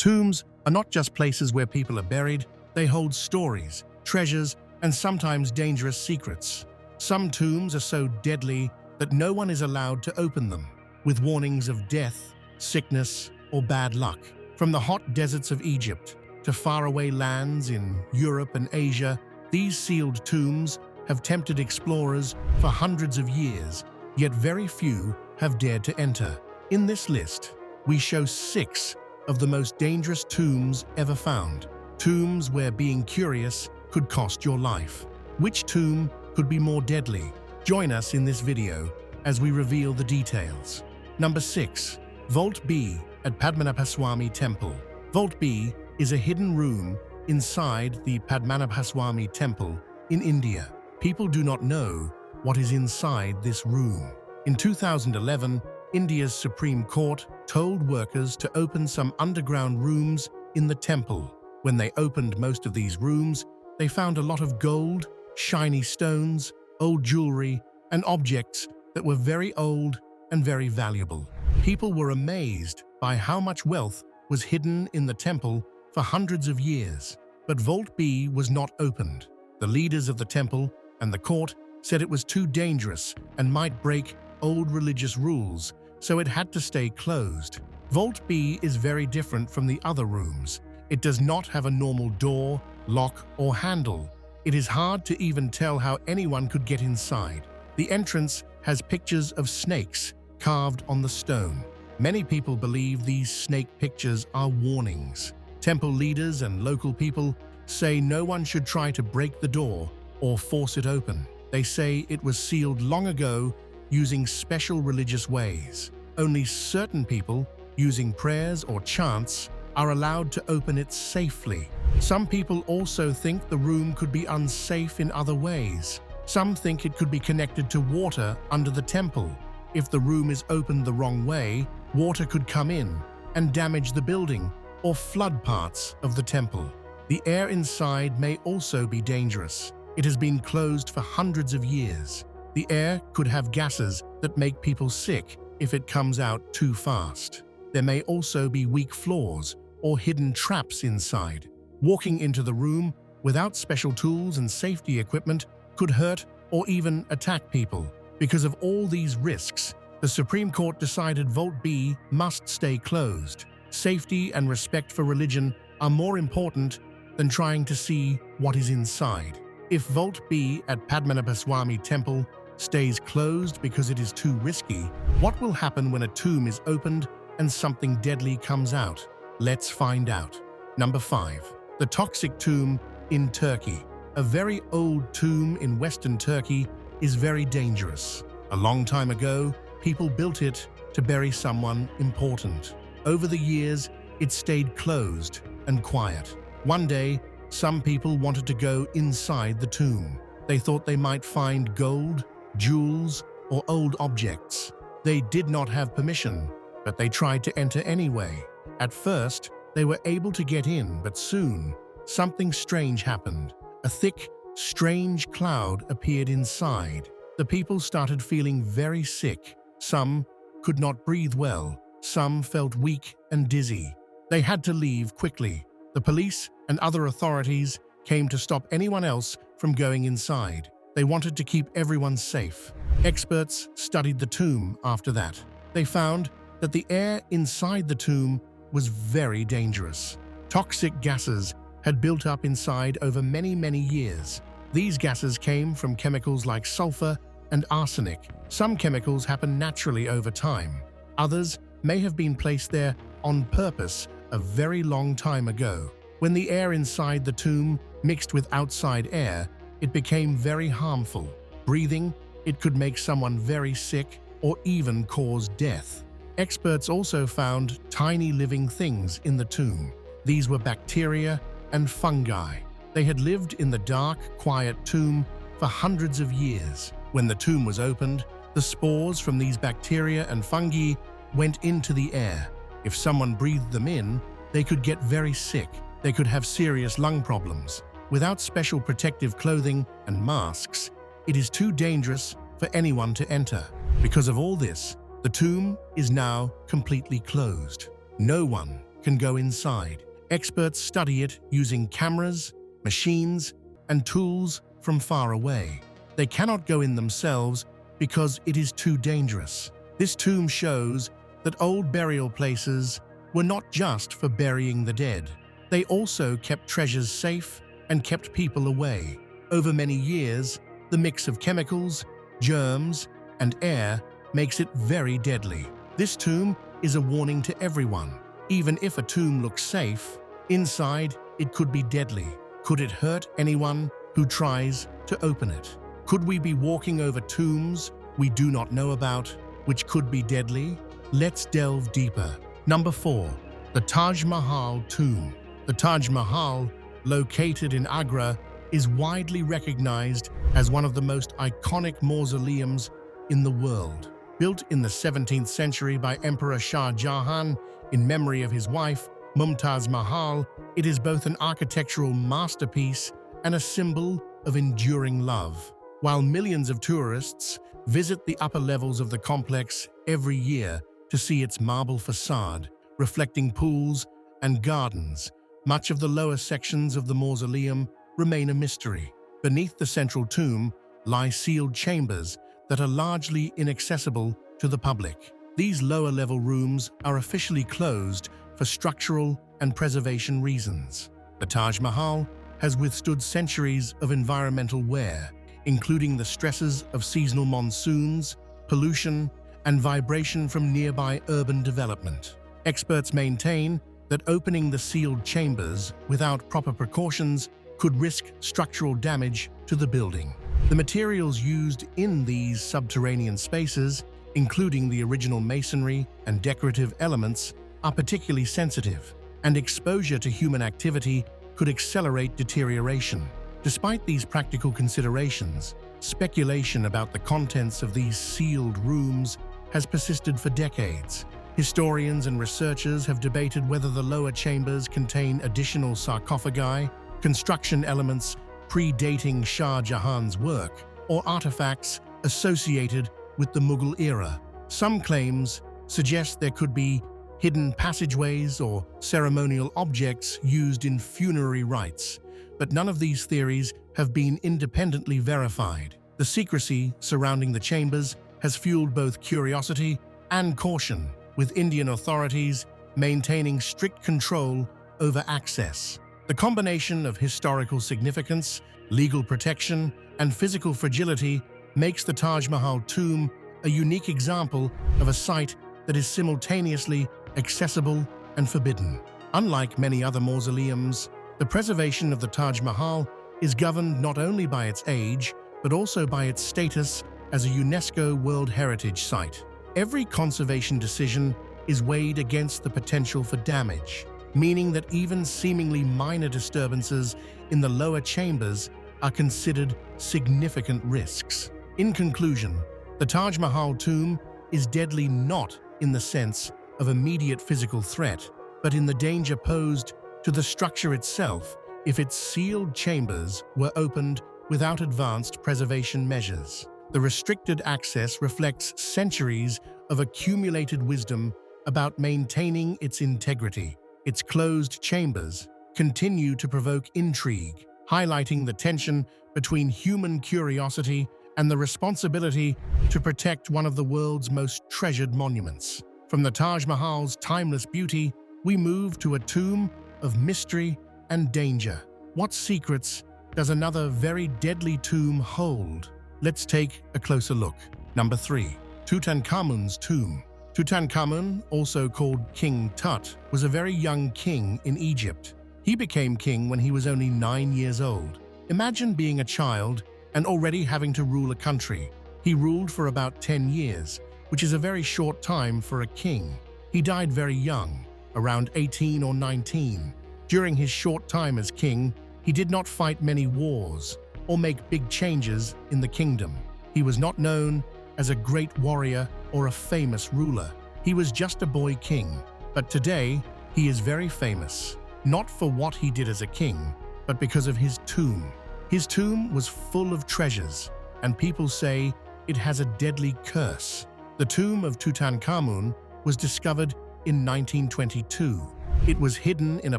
Tombs are not just places where people are buried, they hold stories, treasures, and sometimes dangerous secrets. Some tombs are so deadly that no one is allowed to open them, with warnings of death, sickness, or bad luck. From the hot deserts of Egypt to faraway lands in Europe and Asia, these sealed tombs have tempted explorers for hundreds of years, yet very few have dared to enter. In this list, we show 6 of the most dangerous tombs ever found. Tombs where being curious could cost your life. Which tomb could be more deadly? Join us in this video as we reveal the details. Number 6. Vault B at Padmanabha Temple. Vault B is a hidden room inside the Padmanabha Temple in India. People do not know what is inside this room. In 2011, India's Supreme Court told workers to open some underground rooms in the temple. When they opened most of these rooms, they found a lot of gold, shiny stones, old jewelry, and objects that were very old and very valuable. People were amazed by how much wealth was hidden in the temple for hundreds of years. But Vault B was not opened. The leaders of the temple and the court said it was too dangerous and might break old religious rules, so it had to stay closed. Vault B is very different from the other rooms. It does not have a normal door, lock, or handle. It is hard to even tell how anyone could get inside. The entrance has pictures of snakes carved on the stone. Many people believe these snake pictures are warnings. Temple leaders and local people say no one should try to break the door or force it open. They say it was sealed long ago using special religious ways. Only certain people, using prayers or chants, are allowed to open it safely. Some people also think the room could be unsafe in other ways. Some think it could be connected to water under the temple. If the room is opened the wrong way, water could come in and damage the building or flood parts of the temple. The air inside may also be dangerous. It has been closed for hundreds of years. The air could have gases that make people sick if it comes out too fast. There may also be weak floors or hidden traps inside. Walking into the room without special tools and safety equipment could hurt or even attack people. Because of all these risks, the Supreme Court decided Vault B must stay closed. Safety and respect for religion are more important than trying to see what is inside. If Vault B at Padmanabha Temple stays closed because it is too risky, what will happen when a tomb is opened and something deadly comes out? Let's find out. Number 5. The Toxic Tomb in Turkey. A very old tomb in Western Turkey is very dangerous. A long time ago, people built it to bury someone important. Over the years, it stayed closed and quiet. One day, some people wanted to go inside the tomb. They thought they might find gold, jewels, or old objects. They did not have permission, but they tried to enter anyway. At first, they were able to get in, but soon, something strange happened. A thick, strange cloud appeared inside. The people started feeling very sick. Some could not breathe well. Some felt weak and dizzy. They had to leave quickly. The police and other authorities came to stop anyone else from going inside. They wanted to keep everyone safe. Experts studied the tomb after that. They found that the air inside the tomb was very dangerous. Toxic gases had built up inside over many years. These gases came from chemicals like sulfur and arsenic. Some chemicals happen naturally over time. Others may have been placed there on purpose a very long time ago. When the air inside the tomb mixed with outside air, it became very harmful. Breathing, it could make someone very sick or even cause death. Experts also found tiny living things in the tomb. These were bacteria and fungi. They had lived in the dark, quiet tomb for hundreds of years. When the tomb was opened, the spores from these bacteria and fungi went into the air. If someone breathed them in, they could get very sick. They could have serious lung problems. Without special protective clothing and masks, it is too dangerous for anyone to enter. Because of all this, the tomb is now completely closed. No one can go inside. Experts study it using cameras, machines, and tools from far away. They cannot go in themselves because it is too dangerous. This tomb shows that old burial places were not just for burying the dead. They also kept treasures safe and kept people away. Over many years, the mix of chemicals, germs, and air makes it very deadly. This tomb is a warning to everyone. Even if a tomb looks safe, inside it could be deadly. Could it hurt anyone who tries to open it? Could we be walking over tombs we do not know about, which could be deadly? Let's delve deeper. Number 4. The Taj Mahal Tomb. The Taj Mahal, located in Agra, is widely recognized as one of the most iconic mausoleums in the world. Built in the 17th century by Emperor Shah Jahan in memory of his wife, Mumtaz Mahal, it is both an architectural masterpiece and a symbol of enduring love. While millions of tourists visit the upper levels of the complex every year to see its marble facade, reflecting pools and gardens, much of the lower sections of the mausoleum remain a mystery. Beneath the central tomb lie sealed chambers that are largely inaccessible to the public. These lower-level rooms are officially closed for structural and preservation reasons. The Taj Mahal has withstood centuries of environmental wear, including the stresses of seasonal monsoons, pollution, and vibration from nearby urban development. Experts maintain that opening the sealed chambers without proper precautions could risk structural damage to the building. The materials used in these subterranean spaces, including the original masonry and decorative elements, are particularly sensitive, and exposure to human activity could accelerate deterioration. Despite these practical considerations, speculation about the contents of these sealed rooms has persisted for decades. Historians and researchers have debated whether the lower chambers contain additional sarcophagi, construction elements predating Shah Jahan's work, or artifacts associated with the Mughal era. Some claims suggest there could be hidden passageways or ceremonial objects used in funerary rites, but none of these theories have been independently verified. The secrecy surrounding the chambers has fueled both curiosity and caution, with Indian authorities maintaining strict control over access. The combination of historical significance, legal protection, and physical fragility makes the Taj Mahal tomb a unique example of a site that is simultaneously accessible and forbidden. Unlike many other mausoleums, the preservation of the Taj Mahal is governed not only by its age, but also by its status as a UNESCO World Heritage Site. Every conservation decision is weighed against the potential for damage, meaning that even seemingly minor disturbances in the lower chambers are considered significant risks. In conclusion, the Taj Mahal tomb is deadly not in the sense of immediate physical threat, but in the danger posed to the structure itself if its sealed chambers were opened without advanced preservation measures. The restricted access reflects centuries of accumulated wisdom about maintaining its integrity. Its closed chambers continue to provoke intrigue, highlighting the tension between human curiosity and the responsibility to protect one of the world's most treasured monuments. From the Taj Mahal's timeless beauty, we move to a tomb of mystery and danger. What secrets does another very deadly tomb hold? Let's take a closer look. Number 3. Tutenkhamun's tomb. Tutenkhamun, also called King Tut, was a very young king in Egypt. He became king when he was only 9 years old. Imagine being a child and already having to rule a country. He ruled for about 10 years, which is a very short time for a king. He died very young, around 18 or 19. During his short time as king, he did not fight many wars or make big changes in the kingdom. He was not known as a great warrior or a famous ruler. He was just a boy king. But today, he is very famous, not for what he did as a king, but because of his tomb. His tomb was full of treasures, and people say it has a deadly curse. The tomb of Tutenkhamun was discovered in 1922. It was hidden in a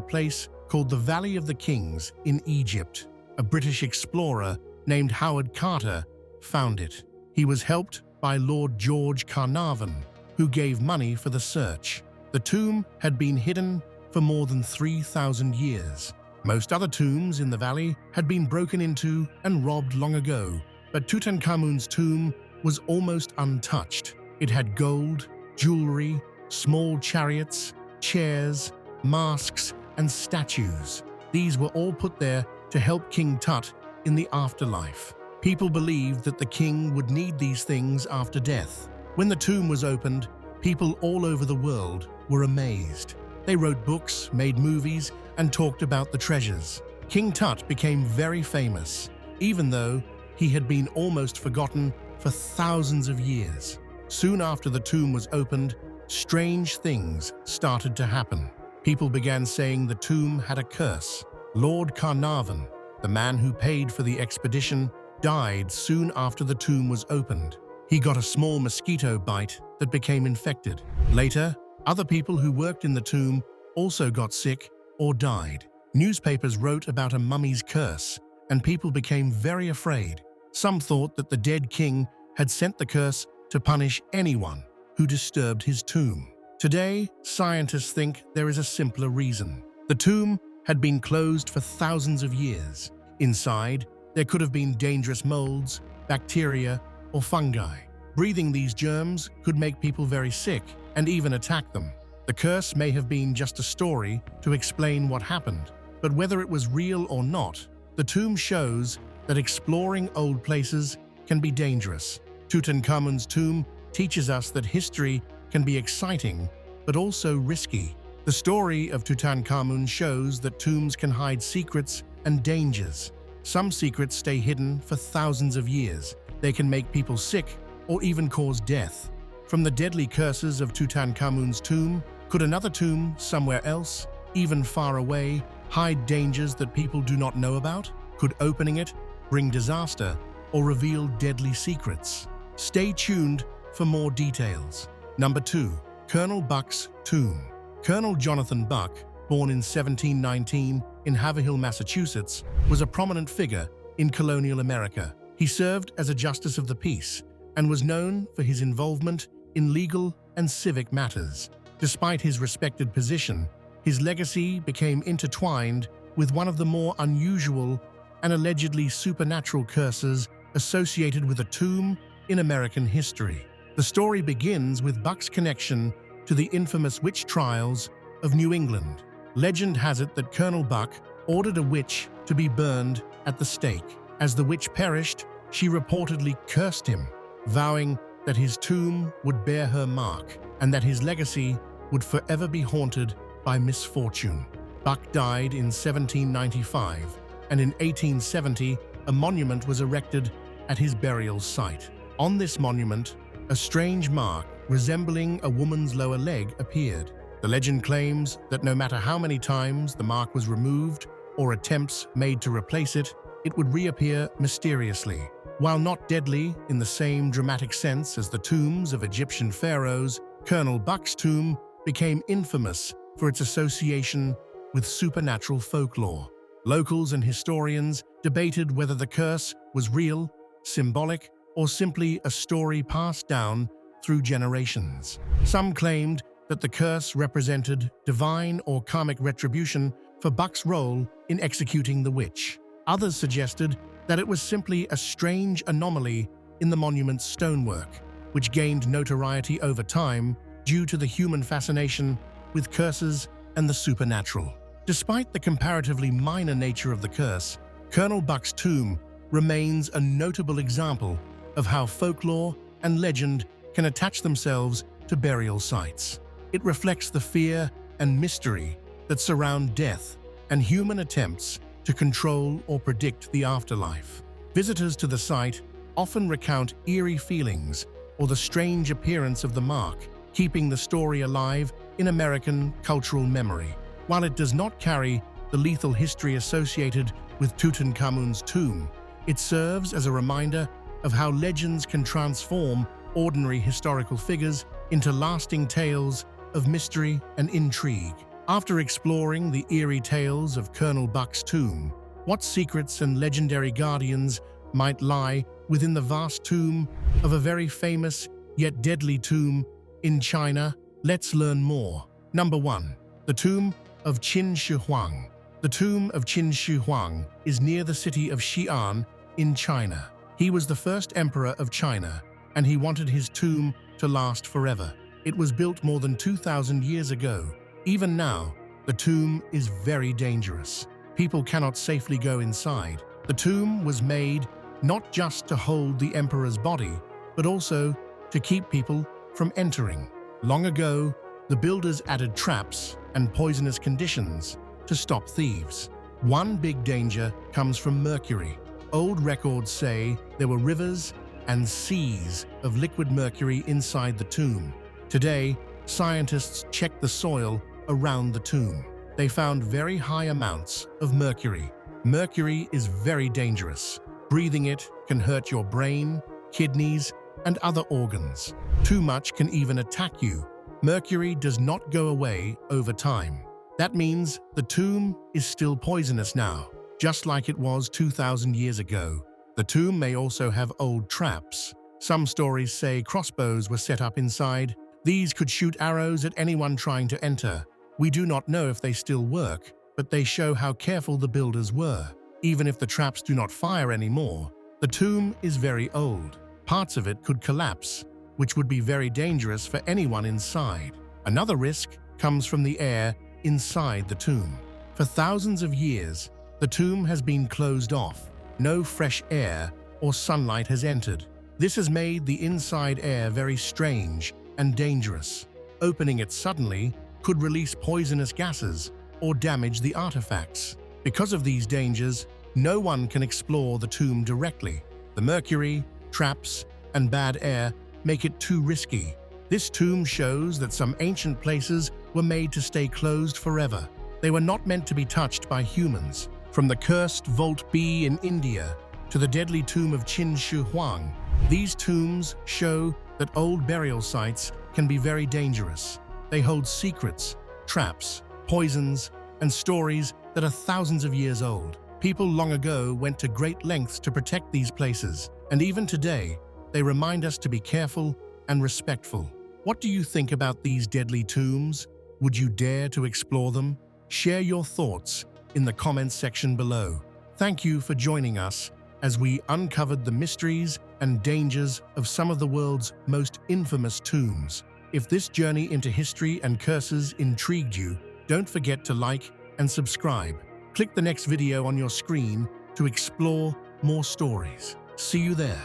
place called the Valley of the Kings in Egypt. A British explorer named Howard Carter found it. He was helped by Lord George Carnarvon, who gave money for the search. The tomb had been hidden for more than 3,000 years. Most other tombs in the valley had been broken into and robbed long ago, but Tutenkhamun's tomb was almost untouched. It had gold, jewelry, small chariots, chairs, masks, and statues. These were all put there to help King Tut in the afterlife. People believed that the king would need these things after death. When the tomb was opened, people all over the world were amazed. They wrote books, made movies, and talked about the treasures. King Tut became very famous, even though he had been almost forgotten for thousands of years. Soon after the tomb was opened, strange things started to happen. People began saying the tomb had a curse. Lord Carnarvon, the man who paid for the expedition, died soon after the tomb was opened. He got a small mosquito bite that became infected. Later, other people who worked in the tomb also got sick or died. Newspapers wrote about a mummy's curse, and people became very afraid. Some thought that the dead king had sent the curse to punish anyone who disturbed his tomb. Today, scientists think there is a simpler reason. The tomb had been closed for thousands of years. Inside, there could have been dangerous molds, bacteria, or fungi. Breathing these germs could make people very sick and even attack them. The curse may have been just a story to explain what happened, but whether it was real or not, the tomb shows that exploring old places can be dangerous. Tutenkhamun's tomb teaches us that history can be exciting, but also risky. The story of Tutankhamun shows that tombs can hide secrets and dangers. Some secrets stay hidden for thousands of years. They can make people sick or even cause death. From the deadly curses of Tutenkhamun's tomb, could another tomb somewhere else, even far away, hide dangers that people do not know about? Could opening it bring disaster or reveal deadly secrets? Stay tuned for more details. Number 2. Colonel Buck's tomb. Colonel Jonathan Buck, born in 1719 in Haverhill, Massachusetts, was a prominent figure in colonial America. He served as a justice of the peace and was known for his involvement in legal and civic matters. Despite his respected position, his legacy became intertwined with one of the more unusual and allegedly supernatural curses associated with a tomb in American history. The story begins with Buck's connection to the infamous witch trials of New England. Legend has it that Colonel Buck ordered a witch to be burned at the stake. As the witch perished, she reportedly cursed him, vowing that his tomb would bear her mark and that his legacy would forever be haunted by misfortune. Buck died in 1795, and in 1870, a monument was erected at his burial site. On this monument, a strange mark resembling a woman's lower leg appeared. The legend claims that no matter how many times the mark was removed or attempts made to replace it, it would reappear mysteriously. While not deadly in the same dramatic sense as the tombs of Egyptian pharaohs, Colonel Buck's tomb became infamous for its association with supernatural folklore. Locals and historians debated whether the curse was real, symbolic, or simply a story passed down through generations. Some claimed that the curse represented divine or karmic retribution for Buck's role in executing the witch. Others suggested that it was simply a strange anomaly in the monument's stonework, which gained notoriety over time due to the human fascination with curses and the supernatural. Despite the comparatively minor nature of the curse, Colonel Buck's tomb remains a notable example of how folklore and legend can attach themselves to burial sites. It reflects the fear and mystery that surround death and human attempts to control or predict the afterlife. Visitors to the site often recount eerie feelings or the strange appearance of the mark, keeping the story alive in American cultural memory. While it does not carry the lethal history associated with Tutenkhamun's tomb, it serves as a reminder of how legends can transform ordinary historical figures into lasting tales of mystery and intrigue. After exploring the eerie tales of Colonel Buck's tomb, what secrets and legendary guardians might lie within the vast tomb of a very famous yet deadly tomb in China? Let's learn more. Number 1. The tomb of Qin Shi Huang. The tomb of Qin Shi Huang is near the city of Xi'an in China. He was the first emperor of China, and he wanted his tomb to last forever. It was built more than 2,000 years ago. Even now, the tomb is very dangerous. People cannot safely go inside. The tomb was made not just to hold the emperor's body, but also to keep people from entering. Long ago, the builders added traps and poisonous conditions to stop thieves. One big danger comes from mercury. Old records say there were rivers and seas of liquid mercury inside the tomb. Today, scientists checked the soil around the tomb. They found very high amounts of mercury. Mercury is very dangerous. Breathing it can hurt your brain, kidneys, and other organs. Too much can even attack you. Mercury does not go away over time. That means the tomb is still poisonous now, just like it was 2,000 years ago. The tomb may also have old traps. Some stories say crossbows were set up inside. These could shoot arrows at anyone trying to enter. We do not know if they still work, but they show how careful the builders were. Even if the traps do not fire anymore, the tomb is very old. Parts of it could collapse, which would be very dangerous for anyone inside. Another risk comes from the air inside the tomb. For thousands of years, the tomb has been closed off. No fresh air or sunlight has entered. This has made the inside air very strange and dangerous. Opening it suddenly could release poisonous gases or damage the artifacts. Because of these dangers, no one can explore the tomb directly. The mercury, traps, and bad air make it too risky. This tomb shows that some ancient places were made to stay closed forever. They were not meant to be touched by humans. From the cursed Vault B in India to the deadly tomb of Qin Shi Huang, these tombs show that old burial sites can be very dangerous. They hold secrets, traps, poisons, and stories that are thousands of years old. People long ago went to great lengths to protect these places, and even today, they remind us to be careful and respectful. What do you think about these deadly tombs? Would you dare to explore them? Share your thoughts in the comments section below. Thank you for joining us as we uncovered the mysteries and dangers of some of the world's most infamous tombs. If this journey into history and curses intrigued you, don't forget to like and subscribe. Click the next video on your screen to explore more stories. See you there.